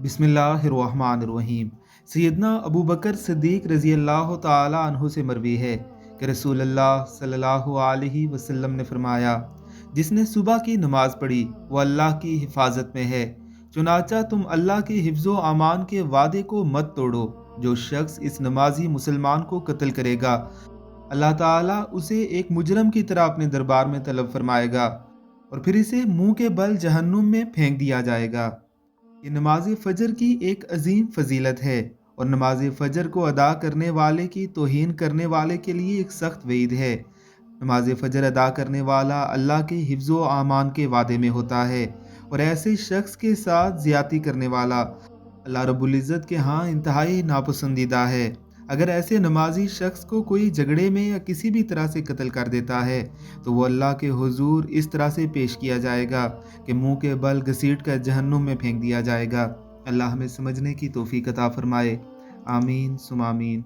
बिस्मिल्लाहिर्रहमानिर्रहीम। सैयदना अबू बकर सिद्दीक रज़ी अल्लाह ताला अन्हु से मरवी है कि रसूलुल्लाह सल्लल्लाहु अलैहि वसल्लम ने फरमाया, जिसने सुबह की नमाज पढ़ी वो अल्लाह की हिफाजत में है। चुनाचा तुम अल्लाह के हिफ्ज़ो अमान के वादे को मत तोड़ो। जो शख्स इस नमाजी मुसलमान को कत्ल करेगा, अल्लाह ताला उसे एक मुजरम की तरह अपने दरबार में तलब फरमाएगा और फिर इसे मुंह के बल जहन्नुम में फेंक दिया जाएगा। ये नमाज फ़जर की एक अजीम फजीलत है और नमाज फ़जर को अदा करने वाले की तौहीन करने वाले के लिए एक सख्त वईद है। नमाज फ़जर अदा करने वाला अल्लाह के हिफ्ज़ो आमान के वादे में होता है और ऐसे शख्स के साथ ज़्यादती करने वाला अल्लाह रब्बुल इज़्ज़त के यहाँ इंतहाई नापसंदीदा है। अगर ऐसे नमाजी शख्स को कोई झगड़े में या किसी भी तरह से कत्ल कर देता है तो वो अल्लाह के हुजूर इस तरह से पेश किया जाएगा कि मुंह के बल घसीट कर जहन्नुम में फेंक दिया जाएगा। अल्लाह हमें समझने की तौफीक अता फरमाए। आमीन सुम आमीन।